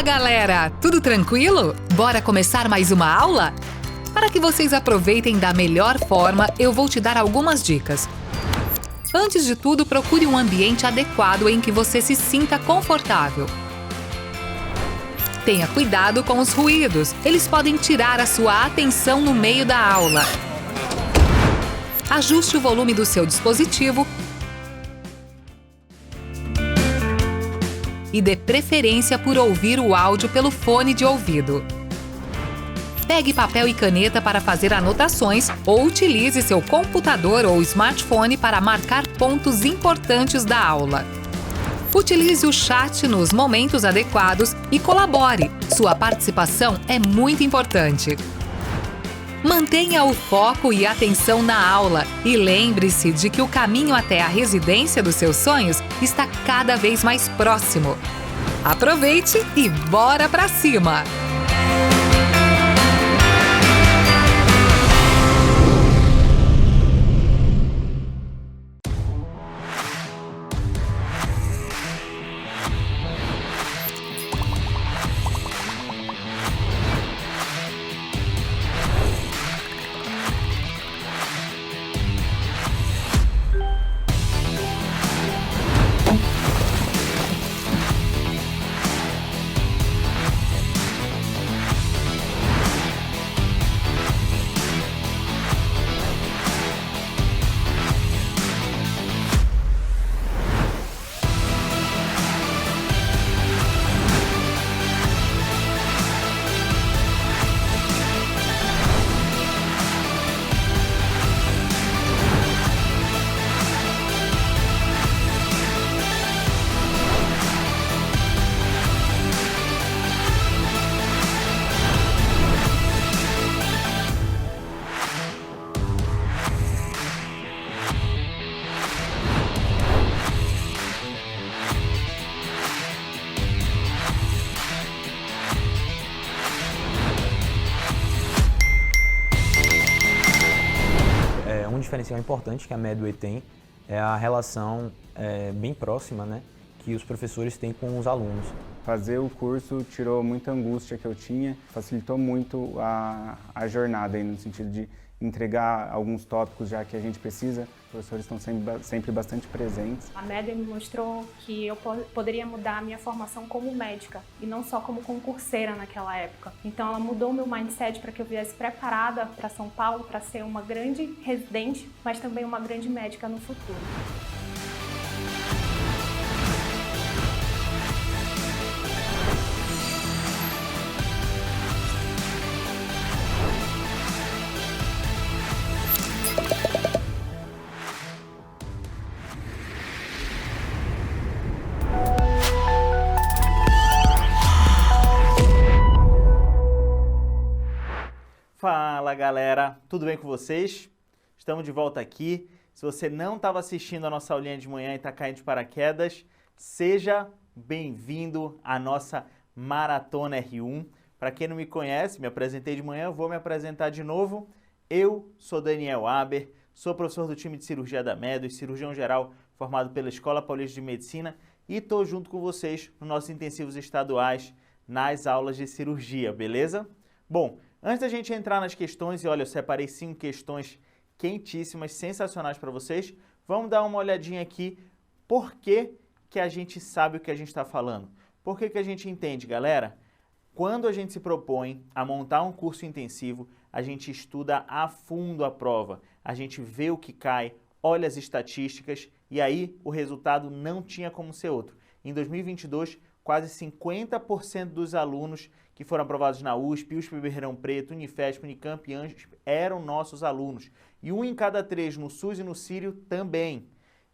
galera! Tudo tranquilo? Bora começar mais uma aula? Para que vocês aproveitem da melhor forma, eu vou te dar algumas dicas. Antes de tudo, procure um ambiente adequado em que você se sinta confortável. Tenha cuidado com os ruídos, eles podem tirar a sua atenção no meio da aula. Ajuste o volume do seu dispositivo e dê preferência por ouvir o áudio pelo fone de ouvido. Pegue papel e caneta para fazer anotações ou utilize seu computador ou smartphone para marcar pontos importantes da aula. Utilize o chat nos momentos adequados e colabore. Sua participação é muito importante. Mantenha o foco e atenção na aula e lembre-se de que o caminho até a residência dos seus sonhos está cada vez mais próximo. Aproveite e bora pra cima! Um diferencial importante que a Medway tem é a relação bem próxima, né, que os professores têm com os alunos. Fazer o curso tirou muita angústia que eu tinha, facilitou muito a jornada, aí, no sentido de entregar alguns tópicos já que a gente precisa. Os professores estão sempre bastante presentes. A Medway me mostrou que eu poderia mudar a minha formação como médica e não só como concurseira naquela época. Então ela mudou meu mindset para que eu viesse preparada para São Paulo para ser uma grande residente, mas também uma grande médica no futuro. Fala galera, tudo bem com vocês? Estamos de volta aqui. Se você não estava assistindo a nossa aulinha de manhã e está caindo de paraquedas, seja bem-vindo à nossa Maratona R1. Para quem não me conhece, me apresentei de manhã, vou me apresentar de novo. Eu sou Daniel Aber, sou professor do time de cirurgia da Medway, cirurgião geral formado pela Escola Paulista de Medicina e estou junto com vocês nos nossos intensivos estaduais nas aulas de cirurgia, beleza? Bom, antes da gente entrar nas questões, e olha, eu separei 5 questões quentíssimas, sensacionais para vocês, vamos dar uma olhadinha aqui por que a gente sabe o que a gente está falando. Por que a gente entende, galera? Quando a gente se propõe a montar um curso intensivo, a gente estuda a fundo a prova, a gente vê o que cai, olha as estatísticas e aí o resultado não tinha como ser outro. Em 2022, quase 50% dos alunos que foram aprovados na USP, USP Ribeirão Preto, Unifesp, Unicamp e Anjos eram nossos alunos. E 1 em cada 3 no SUS e no Sírio também.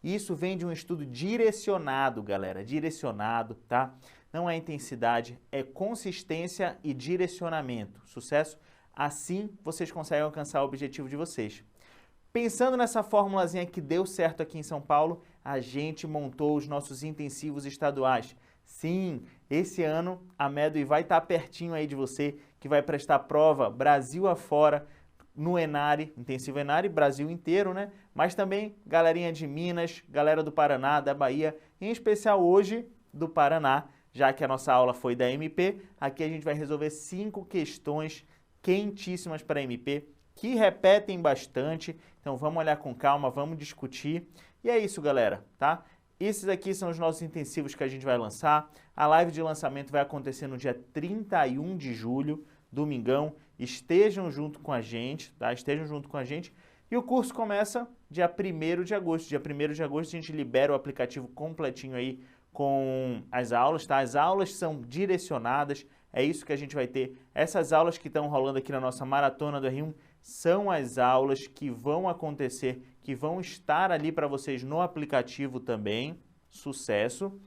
Isso vem de um estudo direcionado, galera, direcionado, tá? Não é intensidade, é consistência e direcionamento. Sucesso? Assim vocês conseguem alcançar o objetivo de vocês. Pensando nessa formulazinha que deu certo aqui em São Paulo, a gente montou os nossos intensivos estaduais. Sim, esse ano a Medway vai estar pertinho aí de você, que vai prestar prova Brasil afora, no Enare, intensivo Enare, Brasil inteiro, né? Mas também galerinha de Minas, galera do Paraná, da Bahia, em especial hoje do Paraná, já que a nossa aula foi da MP, aqui a gente vai resolver 5 questões quentíssimas para a MP, que repetem bastante. Então vamos olhar com calma, vamos discutir. E é isso, galera, tá? Esses aqui são os nossos intensivos que a gente vai lançar. A live de lançamento vai acontecer no dia 31 de julho, domingão. Estejam junto com a gente, tá? Estejam junto com a gente. E o curso começa dia 1º de agosto. Dia 1º de agosto a gente libera o aplicativo completinho aí com as aulas, tá? As aulas são direcionadas, é isso que a gente vai ter. Essas aulas que estão rolando aqui na nossa maratona do R1 são as aulas que vão acontecer, que vão estar ali para vocês no aplicativo também. Sucesso!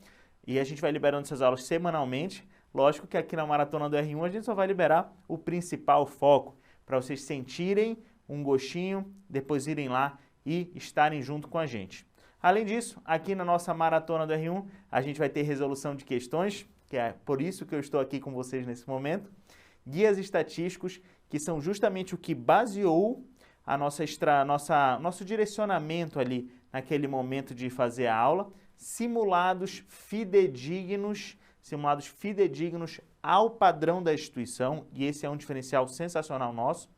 E a gente vai liberando essas aulas semanalmente. Lógico que aqui na maratona do R1 a gente só vai liberar o principal foco, para vocês sentirem um gostinho, depois irem lá e estarem junto com a gente. Além disso, aqui na nossa maratona do R1, a gente vai ter resolução de questões, que é por isso que eu estou aqui com vocês nesse momento, guias estatísticos, que são justamente o que baseou a nosso direcionamento ali naquele momento de fazer a aula, simulados fidedignos ao padrão da instituição, e esse é um diferencial sensacional nosso.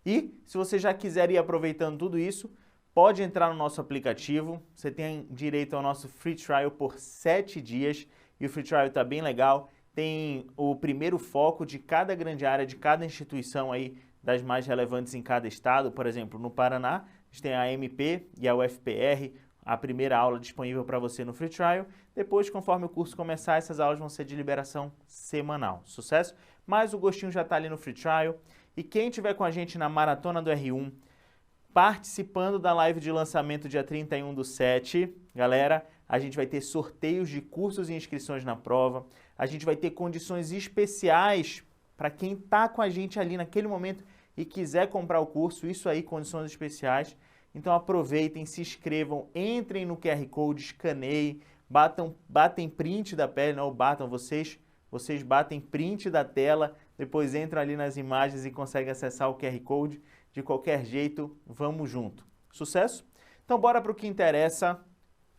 E se você já quiser ir aproveitando tudo isso, pode entrar no nosso aplicativo, você tem direito ao nosso free trial por 7 dias, e o free trial está bem legal, tem o primeiro foco de cada grande área, de cada instituição aí, das mais relevantes em cada estado. Por exemplo, no Paraná, a gente tem a MP e a UFPR, a primeira aula disponível para você no free trial. Depois, conforme o curso começar, essas aulas vão ser de liberação semanal. Sucesso? Mas o gostinho já está ali no free trial. E quem estiver com a gente na Maratona do R1, participando da live de lançamento dia 31/7, galera, a gente vai ter sorteios de cursos e inscrições na prova, a gente vai ter condições especiais para quem está com a gente ali naquele momento e quiser comprar o curso, isso aí, condições especiais. Então aproveitem, se inscrevam, entrem no QR Code, escaneiem, batem print da pele, não batam, vocês batem print da tela, depois entram ali nas imagens e conseguem acessar o QR Code. De qualquer jeito, vamos junto. Sucesso? Então bora para o que interessa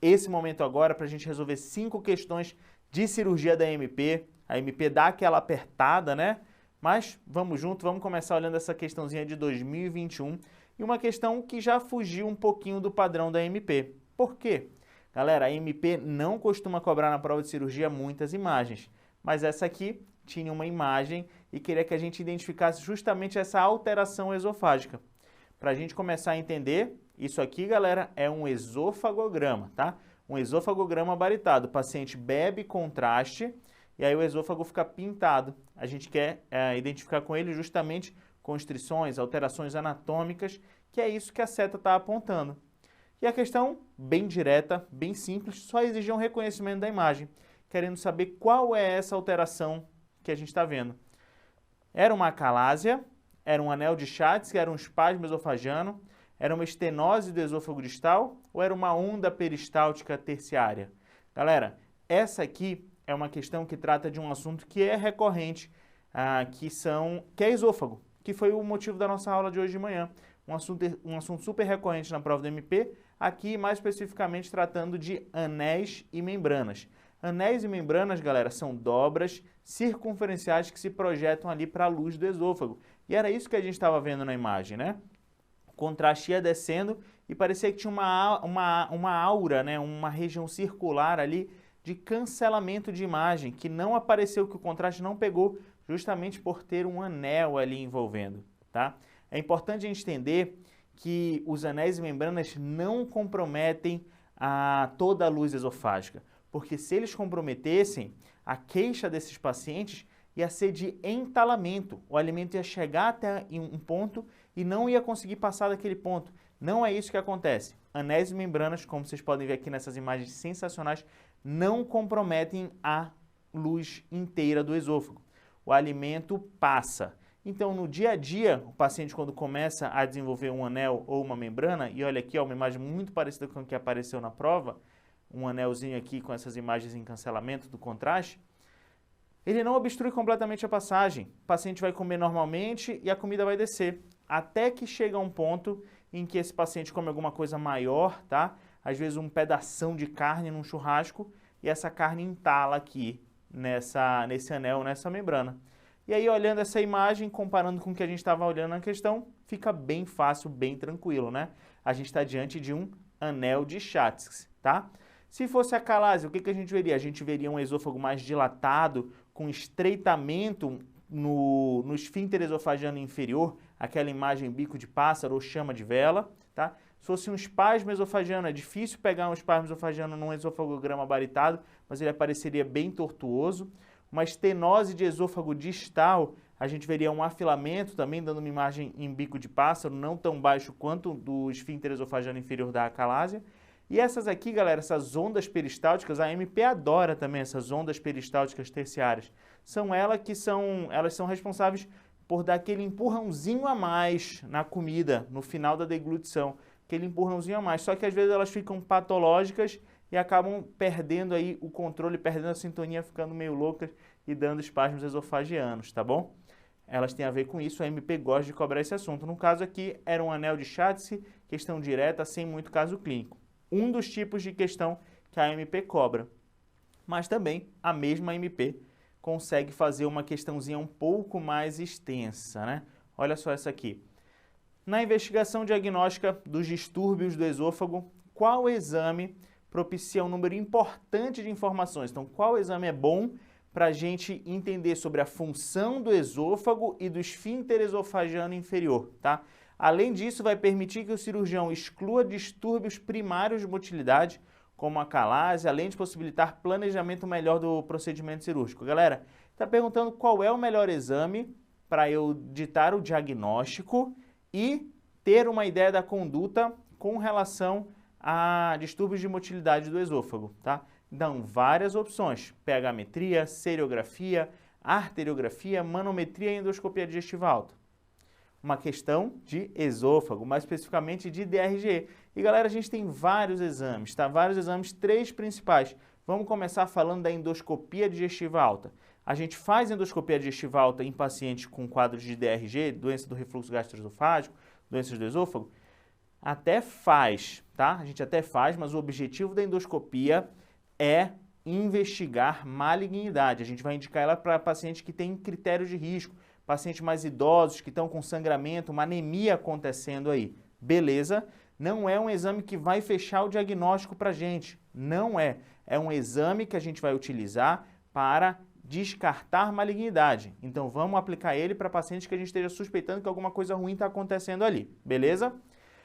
esse momento agora, para a gente resolver 5 questões de cirurgia da MP. A MP dá aquela apertada, né? Mas vamos junto, vamos começar olhando essa questãozinha de 2021 e uma questão que já fugiu um pouquinho do padrão da MP. Por quê? Galera, a MP não costuma cobrar na prova de cirurgia muitas imagens, mas essa aqui tinha uma imagem e queria que a gente identificasse justamente essa alteração esofágica. Para a gente começar a entender, isso aqui, galera, é um esofagograma, tá? Um esofagograma baritado. O paciente bebe contraste e aí o esôfago fica pintado. A gente quer identificar com ele justamente constrições, alterações anatômicas, que é isso que a seta está apontando. E a questão, bem direta, bem simples, só exigia um reconhecimento da imagem, querendo saber qual é essa alteração que a gente está vendo. Era uma acalásia, era um anel de Chatzky, era um espasmo esofagiano, era uma estenose do esôfago distal ou era uma onda peristáltica terciária? Galera, essa aqui é uma questão que trata de um assunto que é recorrente, que é esôfago, que foi o motivo da nossa aula de hoje de manhã. Um assunto super recorrente na prova do MP, aqui mais especificamente tratando de anéis e membranas. Anéis e membranas, galera, são dobras circunferenciais que se projetam ali para a luz do esôfago. E era isso que a gente estava vendo na imagem, né? O contraste ia descendo e parecia que tinha uma aura, né? Uma região circular ali de cancelamento de imagem, que não apareceu, que o contraste não pegou, justamente por ter um anel ali envolvendo, tá? É importante a gente entender que os anéis e membranas não comprometem toda a luz esofágica, porque se eles comprometessem, a queixa desses pacientes ia ser de entalamento. O alimento ia chegar até um ponto e não ia conseguir passar daquele ponto. Não é isso que acontece. Anéis e membranas, como vocês podem ver aqui nessas imagens sensacionais, não comprometem a luz inteira do esôfago. O alimento passa. Então, no dia a dia, o paciente, quando começa a desenvolver um anel ou uma membrana, e olha aqui, ó, uma imagem muito parecida com a que apareceu na prova, um anelzinho aqui com essas imagens em cancelamento do contraste, ele não obstrui completamente a passagem. O paciente vai comer normalmente e a comida vai descer, até que chega um ponto em que esse paciente come alguma coisa maior, tá? Às vezes um pedação de carne num churrasco, e essa carne entala aqui nesse anel, nessa membrana. E aí, olhando essa imagem, comparando com o que a gente estava olhando na questão, fica bem fácil, bem tranquilo, né? A gente está diante de um anel de Schatzki, tá? Se fosse a calásia, o que a gente veria? A gente veria um esôfago mais dilatado, com estreitamento no esfíncter esofagiano inferior, aquela imagem bico de pássaro ou chama de vela, tá? Se fosse um espasmo esofagiano, é difícil pegar um espasmo esofagiano num esofagograma baritado, mas ele apareceria bem tortuoso. Uma estenose de esôfago distal, a gente veria um afilamento também, dando uma imagem em bico de pássaro, não tão baixo quanto do esfíncter esofagiano inferior da acalásia. E essas aqui, galera, essas ondas peristálticas, a MP adora também essas ondas peristálticas terciárias. Elas são responsáveis por dar aquele empurrãozinho a mais na comida, no final da deglutição. Aquele empurrãozinho a mais. Só que às vezes elas ficam patológicas e acabam perdendo aí o controle, perdendo a sintonia, ficando meio loucas e dando espasmos esofagianos, tá bom? Elas têm a ver com isso, a MP gosta de cobrar esse assunto. No caso aqui, era um anel de Schatzki, questão direta, sem muito caso clínico. Um dos tipos de questão que a MP cobra. Mas também a mesma MP consegue fazer uma questãozinha um pouco mais extensa, né? Olha só essa aqui. Na investigação diagnóstica dos distúrbios do esôfago, qual exame propicia um número importante de informações? Então, qual exame é bom para a gente entender sobre a função do esôfago e do esfíncter esofagiano inferior, tá? Além disso, vai permitir que o cirurgião exclua distúrbios primários de motilidade, como a calásia, além de possibilitar planejamento melhor do procedimento cirúrgico. Galera, está perguntando qual é o melhor exame para eu ditar o diagnóstico e ter uma ideia da conduta com relação a distúrbios de motilidade do esôfago, tá? Então, várias opções: pH-metria, seriografia, arteriografia, manometria e endoscopia digestiva alta. Uma questão de esôfago, mais especificamente de DRG. E galera, a gente tem vários exames, tá? Vários exames, 3 principais. Vamos começar falando da endoscopia digestiva alta. A gente faz endoscopia digestiva alta em pacientes com quadros de DRG, doença do refluxo gastroesofágico, doenças do esôfago? Até faz, tá? A gente até faz, mas o objetivo da endoscopia é investigar malignidade. A gente vai indicar ela para pacientes que têm critérios de risco, pacientes mais idosos que estão com sangramento, uma anemia acontecendo aí. Beleza? Não é um exame que vai fechar o diagnóstico para a gente. Não é. É um exame que a gente vai utilizar para descartar malignidade. Então, vamos aplicar ele para pacientes que a gente esteja suspeitando que alguma coisa ruim está acontecendo ali. Beleza?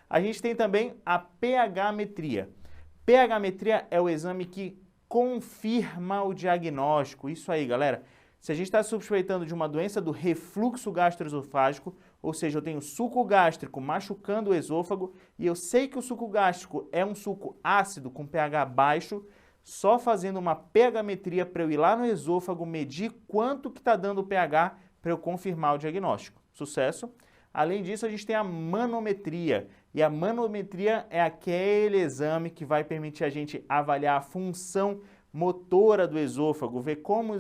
A gente tem também a pH-metria. pH-metria é o exame que confirma o diagnóstico. Isso aí, galera. Se a gente está suspeitando de uma doença do refluxo gastroesofágico, ou seja, eu tenho suco gástrico machucando o esôfago e eu sei que o suco gástrico é um suco ácido com pH baixo, só fazendo uma pH-metria para eu ir lá no esôfago, medir quanto que está dando o pH para eu confirmar o diagnóstico. Sucesso! Além disso, a gente tem a manometria. E a manometria é aquele exame que vai permitir a gente avaliar a função motora do esôfago, ver como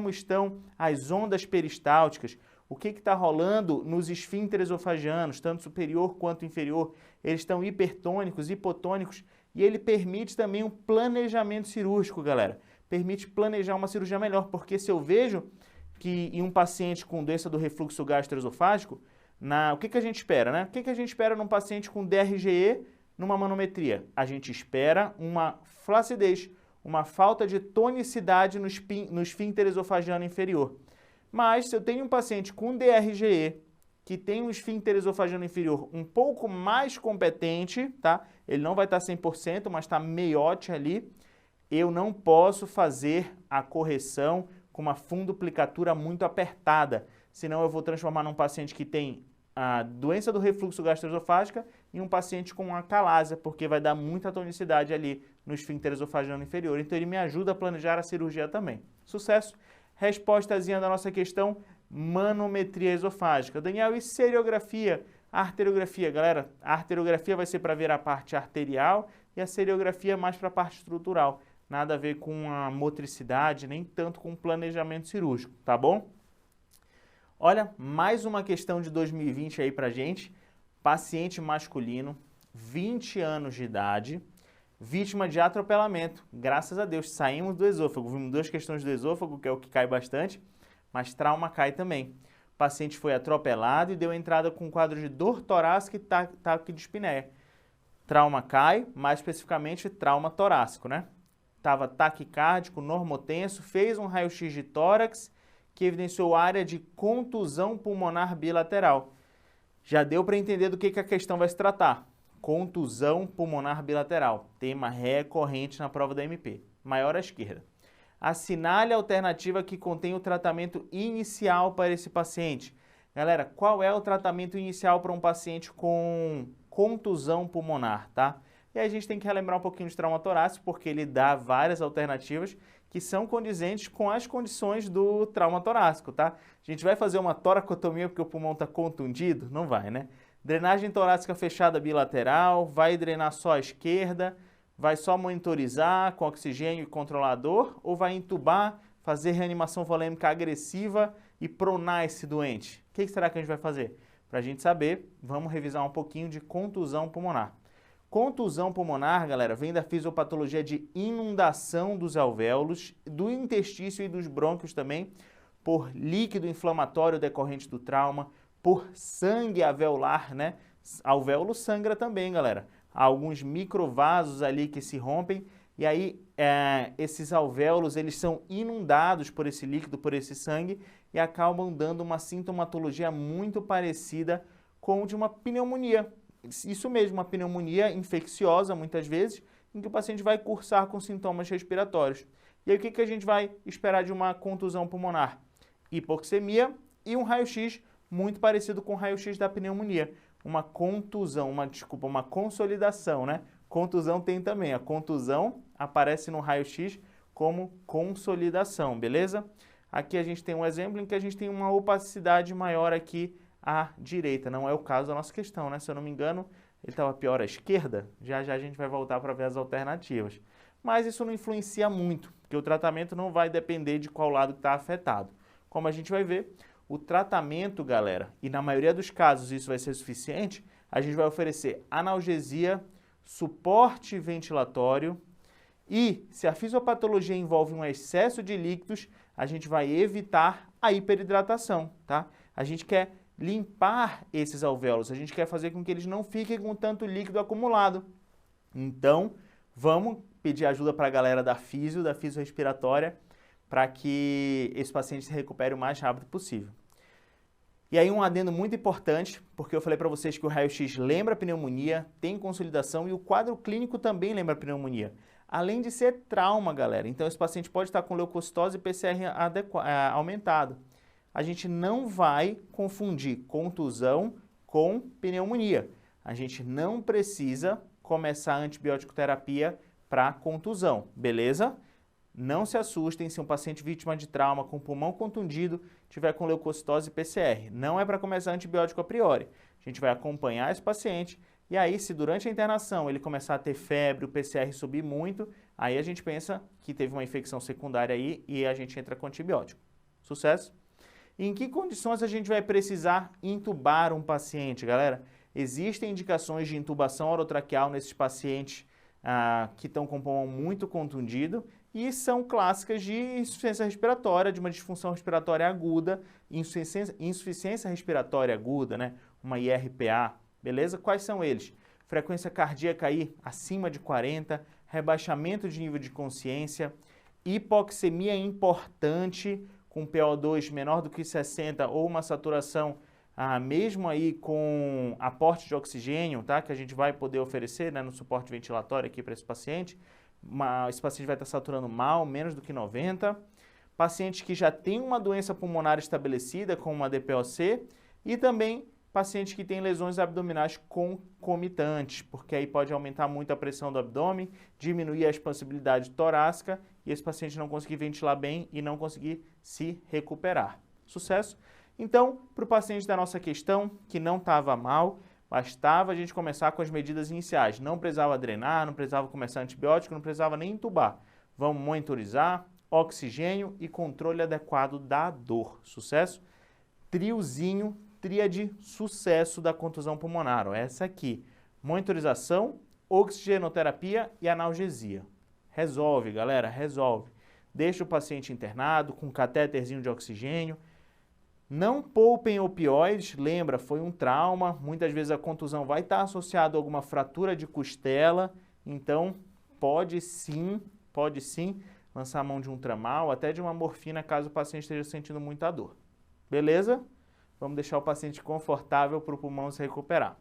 estão as ondas peristálticas, o que está rolando nos esfíncteres esofagianos, tanto superior quanto inferior. Eles estão hipertônicos, hipotônicos, e ele permite também um planejamento cirúrgico, galera. Permite planejar uma cirurgia melhor, porque se eu vejo que em um paciente com doença do refluxo gastroesofágico, o que a gente espera, né? O que a gente espera num paciente com DRGE numa manometria? A gente espera uma flacidez, uma falta de tonicidade no esfíncter esofagiano inferior. Mas se eu tenho um paciente com DRGE que tem um esfíncter esofagiano inferior um pouco mais competente, tá? Ele não vai estar 100%, mas está meiote ali, eu não posso fazer a correção com uma fundoplicatura muito apertada, senão eu vou transformar num paciente que tem a doença do refluxo gastroesofágico em um paciente com acalásia, porque vai dar muita tonicidade ali no esfíncter esofagiano inferior. Então ele me ajuda a planejar a cirurgia também. Sucesso! Respostazinha da nossa questão, manometria esofágica. Daniel, e seriografia? Arteriografia, galera, a arteriografia vai ser para ver a parte arterial e a seriografia mais para a parte estrutural. Nada a ver com a motricidade, nem tanto com o planejamento cirúrgico, tá bom? Olha, mais uma questão de 2020 aí pra gente. Paciente masculino, 20 anos de idade, vítima de atropelamento. Graças a Deus, saímos do esôfago. Vimos 2 questões do esôfago, que é o que cai bastante, mas trauma cai também. O paciente foi atropelado e deu entrada com um quadro de dor torácica e taquidispneia. Trauma cai, mais especificamente trauma torácico, né? Estava taquicárdico, normotenso, fez um raio-x de tórax que evidenciou área de contusão pulmonar bilateral. Já deu para entender do que a questão vai se tratar. Contusão pulmonar bilateral, tema recorrente na prova da MP, maior à esquerda. Assinale a alternativa que contém o tratamento inicial para esse paciente. Galera, qual é o tratamento inicial para um paciente com contusão pulmonar, tá? E aí a gente tem que relembrar um pouquinho de trauma torácico, porque ele dá várias alternativas que são condizentes com as condições do trauma torácico, tá? A gente vai fazer uma toracotomia porque o pulmão está contundido? Não vai, né? Drenagem torácica fechada bilateral, vai drenar só a esquerda, vai só monitorizar com oxigênio e controlador ou vai entubar, fazer reanimação volêmica agressiva e pronar esse doente? O que será que a gente vai fazer? Para a gente saber, vamos revisar um pouquinho de contusão pulmonar. Contusão pulmonar, galera, vem da fisiopatologia de inundação dos alvéolos, do interstício e dos brônquios também, por líquido inflamatório decorrente do trauma, por sangue alveolar, né? Alvéolo sangra também, galera. Há alguns microvasos ali que se rompem e aí esses alvéolos eles são inundados por esse líquido, por esse sangue e acabam dando uma sintomatologia muito parecida com de uma pneumonia. Isso mesmo, uma pneumonia infecciosa, muitas vezes, em que o paciente vai cursar com sintomas respiratórios. E aí o que a gente vai esperar de uma contusão pulmonar? Hipoxemia e um raio-x muito parecido com o raio-x da pneumonia. Uma contusão, uma consolidação, né? Contusão tem também. A contusão aparece no raio-x como consolidação, beleza? Aqui a gente tem um exemplo em que a gente tem uma opacidade maior aqui à direita. Não é o caso da nossa questão, né? Se eu não me engano, ele estava pior à esquerda. Já já a gente vai voltar para ver as alternativas. Mas isso não influencia muito, porque o tratamento não vai depender de qual lado está afetado. Como a gente vai ver, o tratamento, galera, e na maioria dos casos isso vai ser suficiente, a gente vai oferecer analgesia, suporte ventilatório e, se a fisiopatologia envolve um excesso de líquidos, a gente vai evitar a hiperidratação, tá? A gente quer limpar esses alvéolos, a gente quer fazer com que eles não fiquem com tanto líquido acumulado. Então, vamos pedir ajuda para a galera da fisio respiratória, para que esse paciente se recupere o mais rápido possível. E aí um adendo muito importante, porque eu falei para vocês que o raio-x lembra pneumonia, tem consolidação e o quadro clínico também lembra pneumonia. Além de ser trauma, galera. Então esse paciente pode estar com leucocitose e PCR aumentado. A gente não vai confundir contusão com pneumonia. A gente não precisa começar a antibiótico terapia para contusão, beleza? Não se assustem se um paciente vítima de trauma com pulmão contundido tiver com leucocitose e PCR. Não é para começar antibiótico a priori. A gente vai acompanhar esse paciente e aí, se durante a internação ele começar a ter febre, o PCR subir muito, aí a gente pensa que teve uma infecção secundária aí e a gente entra com antibiótico. Sucesso? E em que condições a gente vai precisar intubar um paciente, galera? Existem indicações de intubação orotraqueal nesses pacientes que estão com o pulmão muito contundido e são clássicas de insuficiência respiratória, de uma disfunção respiratória aguda, insuficiência respiratória aguda, né? Uma IRPA, beleza? Quais são eles? Frequência cardíaca aí acima de 40, rebaixamento de nível de consciência, hipoxemia importante com PO2 menor do que 60 ou uma saturação mesmo aí com aporte de oxigênio, tá? Que a gente vai poder oferecer, né, no suporte ventilatório aqui para esse paciente. Esse paciente vai estar saturando mal, menos do que 90. Paciente que já tem uma doença pulmonar estabelecida, como uma DPOC, e também paciente que tem lesões abdominais concomitantes, porque aí pode aumentar muito a pressão do abdômen, diminuir a expansibilidade torácica e esse paciente não conseguir ventilar bem e não conseguir se recuperar. Sucesso? Então, para o paciente da nossa questão, que não estava mal, bastava a gente começar com as medidas iniciais. Não precisava drenar, não precisava começar antibiótico, não precisava nem entubar. Vamos monitorizar, oxigênio e controle adequado da dor. Sucesso? Triozinho, tríade sucesso da contusão pulmonar. Ó, essa aqui, monitorização, oxigenoterapia e analgesia. Resolve, galera, resolve. Deixa o paciente internado com um catéterzinho de oxigênio. Não poupem opioides, lembra, foi um trauma, muitas vezes a contusão vai estar associada a alguma fratura de costela, então pode sim lançar a mão de um tramal, até de uma morfina, caso o paciente esteja sentindo muita dor. Beleza? Vamos deixar o paciente confortável para o pulmão se recuperar.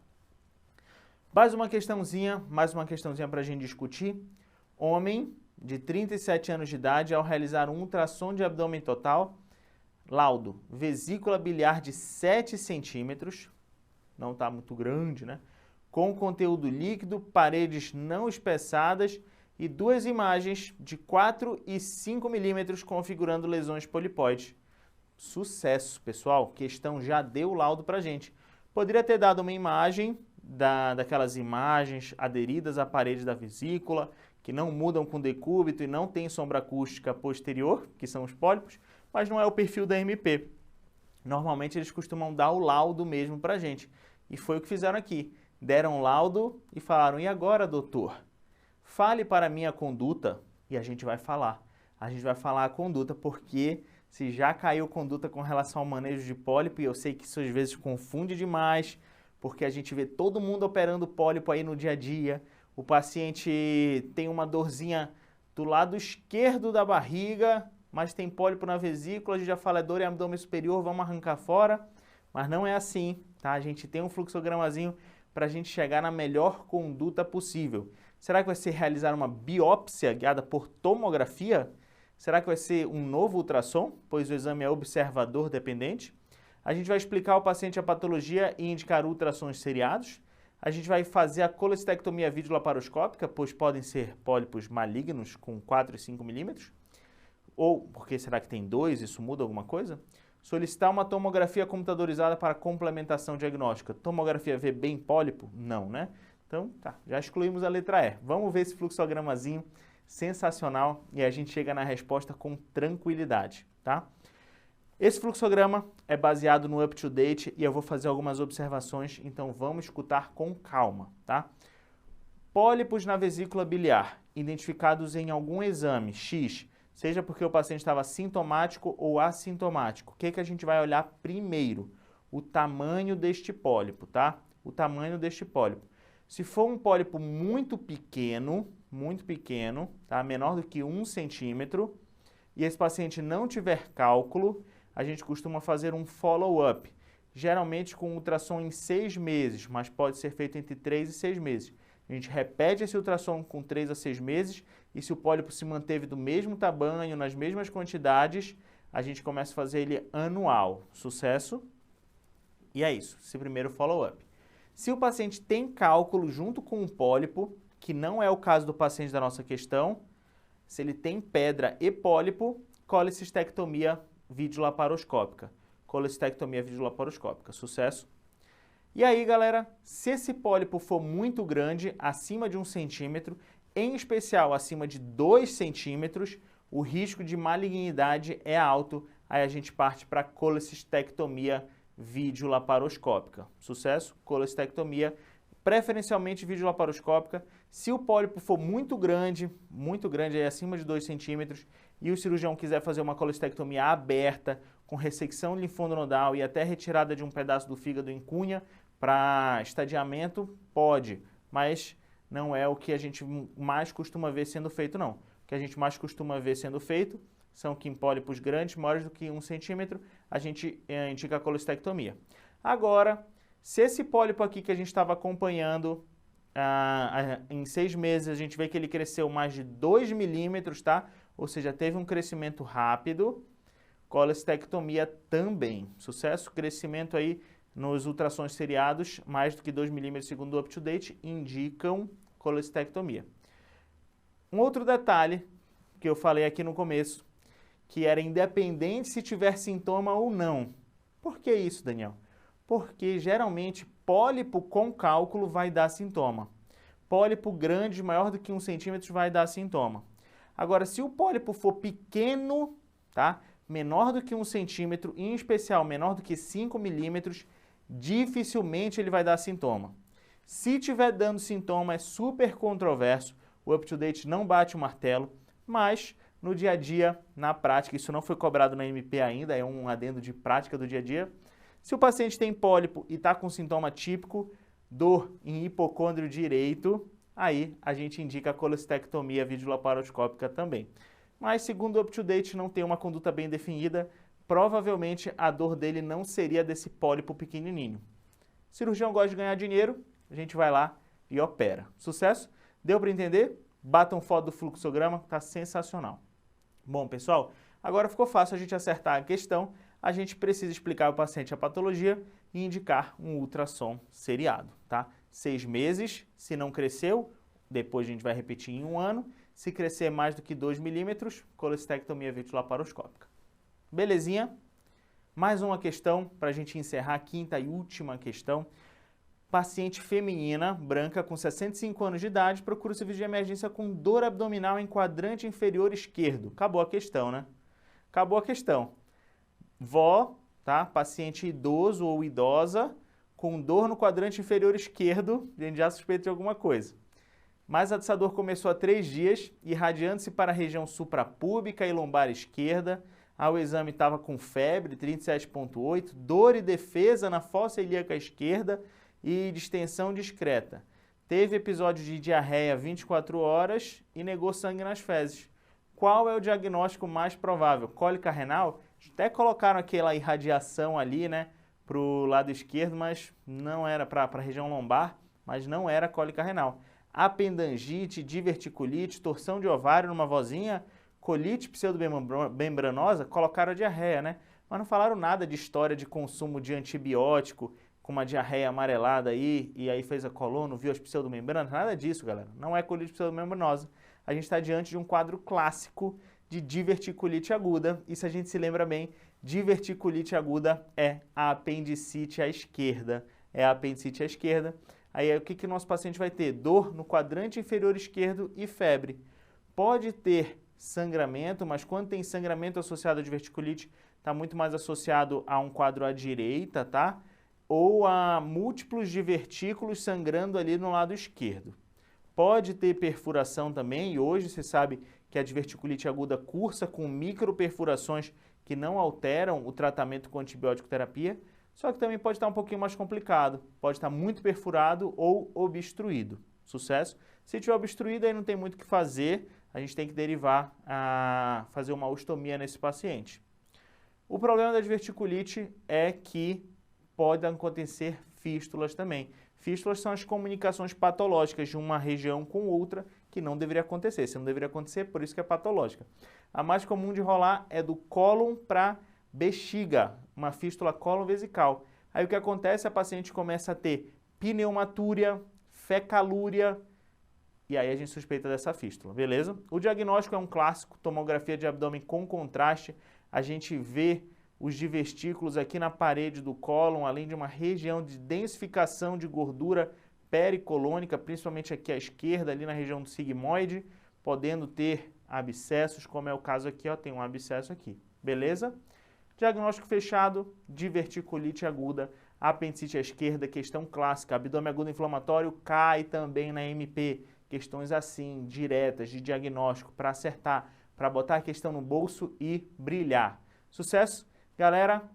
Mais uma questãozinha para a gente discutir. Homem de 37 anos de idade, ao realizar um ultrassom de abdômen total, laudo, vesícula biliar de 7 centímetros, não está muito grande, né? Com conteúdo líquido, paredes não espessadas e 2 imagens de 4 e 5 milímetros configurando lesões polipoides. Sucesso, pessoal. Questão já deu o laudo para a gente. Poderia ter dado uma imagem daquelas imagens aderidas à parede da vesícula, que não mudam com decúbito e não tem sombra acústica posterior, que são os pólipos, mas não é o perfil da MP. Normalmente eles costumam dar o laudo mesmo para a gente. E foi o que fizeram aqui. Deram o laudo e falaram, e agora, doutor? Fale para mim a conduta, e a gente vai falar. A gente vai falar a conduta porque se já caiu conduta com relação ao manejo de pólipo, e eu sei que isso às vezes confunde demais, porque a gente vê todo mundo operando pólipo aí no dia a dia, o paciente tem uma dorzinha do lado esquerdo da barriga, mas tem pólipo na vesícula, a gente já fala, é dor em abdômen superior, vamos arrancar fora, mas não é assim, tá? A gente tem um fluxogramazinho para a gente chegar na melhor conduta possível. Será que vai ser realizar uma biópsia guiada por tomografia? Será que vai ser um novo ultrassom, pois o exame é observador dependente? A gente vai explicar ao paciente a patologia e indicar ultrassons seriados. A gente vai fazer a colestectomia videolaparoscópica, pois podem ser pólipos malignos com 4 e 5 milímetros. Ou, porque será que tem 2, isso muda alguma coisa? Solicitar uma tomografia computadorizada para complementação diagnóstica. Tomografia vê bem pólipo? Não, né? Então, tá, já excluímos a letra E. Vamos ver esse fluxogramazinho sensacional e a gente chega na resposta com tranquilidade, tá? Esse fluxograma é baseado no UpToDate e eu vou fazer algumas observações, então vamos escutar com calma, tá? Pólipos na vesícula biliar, identificados em algum exame X, seja porque o paciente estava sintomático ou assintomático. O que a gente vai olhar primeiro? O tamanho deste pólipo, tá? O tamanho deste pólipo. Se for um pólipo muito pequeno, tá? Menor do que 1 centímetro, e esse paciente não tiver cálculo, a gente costuma fazer um follow-up, geralmente com ultrassom em 6 meses, mas pode ser feito entre 3 e 6 meses. A gente repete esse ultrassom com 3 a 6 meses e se o pólipo se manteve do mesmo tamanho, nas mesmas quantidades, a gente começa a fazer ele anual. Sucesso? E é isso, esse primeiro follow-up. Se o paciente tem cálculo junto com um pólipo, que não é o caso do paciente da nossa questão, se ele tem pedra e pólipo, colecistectomia videolaparoscópica. Colecistectomia videolaparoscópica. Sucesso? E aí, galera, se esse pólipo for muito grande, acima de 1 centímetro, em especial acima de 2 centímetros, o risco de malignidade é alto, aí a gente parte para colecistectomia videolaparoscópica. Sucesso? Colecistectomia, preferencialmente videolaparoscópica. Se o pólipo for muito grande, aí acima de 2 centímetros, e o cirurgião quiser fazer uma colecistectomia aberta, com ressecção linfonodal e até retirada de um pedaço do fígado em cunha para estadiamento, pode, mas não é o que a gente mais costuma ver sendo feito, não. O que a gente mais costuma ver sendo feito são que em pólipos grandes, maiores do que 1 centímetro, a gente indica a colecistectomia. Agora, se esse pólipo aqui que a gente estava acompanhando em 6 meses, a gente vê que ele cresceu mais de 2 milímetros, tá? Ou seja, teve um crescimento rápido, colecistectomia também. Sucesso, crescimento aí nos ultrassons seriados, mais do que 2 milímetros segundo o UpToDate, indicam colecistectomia. Um outro detalhe que eu falei aqui no começo, que era independente se tiver sintoma ou não. Por que isso, Daniel? Porque geralmente pólipo com cálculo vai dar sintoma. Pólipo grande, maior do que 1 centímetro, vai dar sintoma. Agora, se o pólipo for pequeno, tá? Menor do que 1 centímetro, em especial menor do que 5 milímetros, dificilmente ele vai dar sintoma. Se tiver dando sintoma, é super controverso, o UpToDate não bate o martelo, mas no dia a dia, na prática, isso não foi cobrado na MP ainda, é um adendo de prática do dia a dia. Se o paciente tem pólipo e está com sintoma típico, dor em hipocôndrio direito, aí a gente indica a colestectomia videolaparoscópica também. Mas segundo o UpToDate não tem uma conduta bem definida, provavelmente a dor dele não seria desse pólipo pequenininho. O cirurgião gosta de ganhar dinheiro, a gente vai lá e opera. Sucesso? Deu para entender? Batam foto do fluxograma, tá sensacional. Bom, pessoal, agora ficou fácil a gente acertar a questão. A gente precisa explicar ao paciente a patologia e indicar um ultrassom seriado, tá? 6 meses, se não cresceu, depois a gente vai repetir em 1 ano. Se crescer mais do que 2 milímetros, colestectomia videolaparoscópica. Belezinha? Mais uma questão para a gente encerrar, a quinta e última questão. Paciente feminina, branca, com 65 anos de idade, procura o serviço de emergência com dor abdominal em quadrante inferior esquerdo. Acabou a questão, né? Acabou a questão. Vó, tá? Paciente idoso ou idosa, com dor no quadrante inferior esquerdo, a gente já suspeita de alguma coisa. Mas essa dor começou há 3 dias, irradiando-se para a região suprapúbica e lombar esquerda. Ao exame estava com febre, 37,8, dor e defesa na fossa ilíaca esquerda e distensão discreta. Teve episódio de diarreia 24 horas e negou sangue nas fezes. Qual é o diagnóstico mais provável? Cólica renal? Até colocaram aquela irradiação ali, né, para o lado esquerdo, mas não era para a região lombar, mas não era cólica renal. Apendangite, diverticulite, torção de ovário numa vozinha, colite pseudomembranosa, colocaram a diarreia, né? Mas não falaram nada de história de consumo de antibiótico, com uma diarreia amarelada aí, e aí fez a coluna, viu as pseudomembranas, nada disso, galera. Não é colite pseudomembranosa. A gente está diante de um quadro clássico de diverticulite aguda, e se a gente se lembra bem, diverticulite aguda é a apendicite à esquerda. É a apendicite à esquerda. Aí o que o nosso paciente vai ter? Dor no quadrante inferior esquerdo e febre. Pode ter sangramento, mas quando tem sangramento associado à diverticulite, está muito mais associado a um quadro à direita, tá? Ou a múltiplos divertículos sangrando ali no lado esquerdo. Pode ter perfuração também, e hoje se sabe que a diverticulite aguda cursa com microperfurações que não alteram o tratamento com antibiótico terapia, só que também pode estar um pouquinho mais complicado, pode estar muito perfurado ou obstruído. Sucesso? Se estiver obstruído, aí não tem muito o que fazer, a gente tem que derivar a fazer uma ostomia nesse paciente. O problema da diverticulite é que pode acontecer fístulas também. Fístulas são as comunicações patológicas de uma região com outra que não deveria acontecer. Se não deveria acontecer, por isso que é patológica. A mais comum de rolar é do cólon para bexiga, uma fístula cólon-vesical. Aí o que acontece? A paciente começa a ter pneumatúria, fecalúria, e aí a gente suspeita dessa fístula, beleza? O diagnóstico é um clássico, tomografia de abdômen com contraste. A gente vê os divertículos aqui na parede do cólon, além de uma região de densificação de gordura pericolônica, principalmente aqui à esquerda, ali na região do sigmoide, podendo ter abscessos, como é o caso aqui, ó, tem um abscesso aqui, beleza? Diagnóstico fechado, diverticulite aguda, apendicite à esquerda, questão clássica, abdômen agudo inflamatório cai também na MP, questões assim, diretas, de diagnóstico, para acertar, para botar a questão no bolso e brilhar. Sucesso? Galera,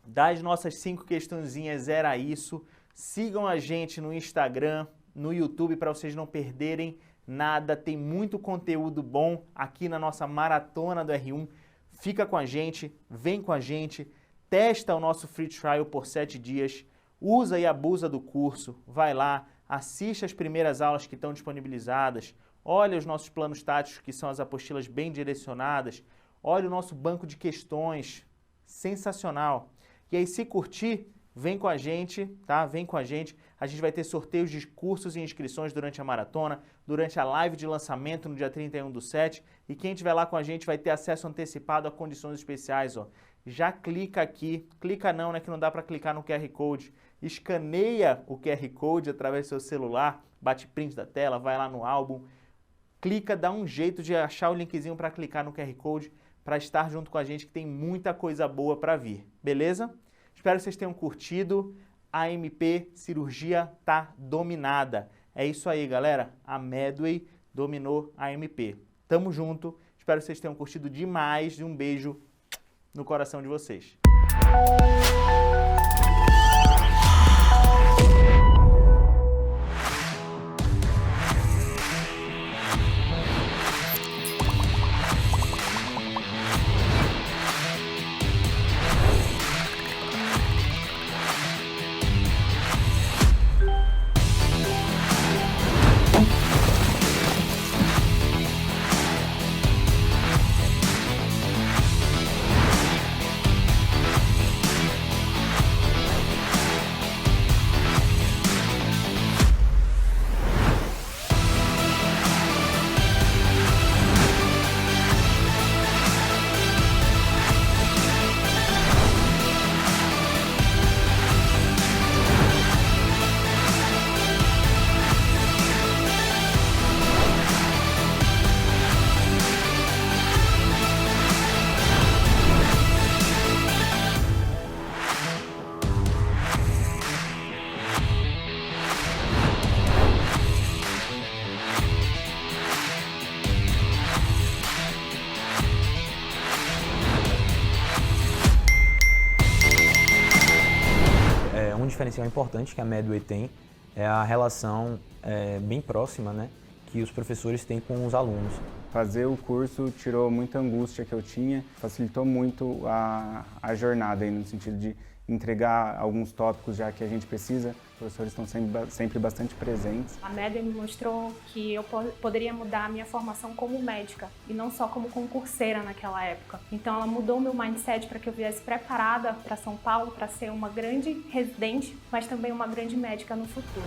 das nossas 5 questõezinhas era isso. Sigam a gente no Instagram, no YouTube, para vocês não perderem nada. Tem muito conteúdo bom aqui na nossa maratona do R1. Fica com a gente, vem com a gente, testa o nosso free trial por 7 dias, usa e abusa do curso, vai lá, assiste as primeiras aulas que estão disponibilizadas, olha os nossos planos táticos, que são as apostilas bem direcionadas, olha o nosso banco de questões, sensacional. E aí, se curtir, vem com a gente, tá? Vem com a gente. A gente vai ter sorteios de cursos e inscrições durante a maratona, durante a live de lançamento no dia 31/7. E quem estiver lá com a gente vai ter acesso antecipado a condições especiais, ó. Já clica aqui, clica não, né? Que não dá para clicar no QR Code. Escaneia o QR Code através do seu celular, bate print da tela, vai lá no álbum, clica, dá um jeito de achar o linkzinho para clicar no QR Code, para estar junto com a gente, que tem muita coisa boa para vir, beleza? Espero que vocês tenham curtido. AMP, cirurgia tá dominada. É isso aí, galera. A Medway dominou a AMP. Tamo junto. Espero que vocês tenham curtido demais. Um beijo no coração de vocês. Um diferencial importante que a Medway tem é a relação bem próxima, né, que os professores têm com os alunos. Fazer o curso tirou muita angústia que eu tinha, facilitou muito a jornada, aí, no sentido de entregar alguns tópicos já que a gente precisa. Os professores estão sempre bastante presentes. A Medway me mostrou que eu poderia mudar a minha formação como médica e não só como concurseira naquela época. Então ela mudou o meu mindset para que eu viesse preparada para São Paulo, para ser uma grande residente, mas também uma grande médica no futuro.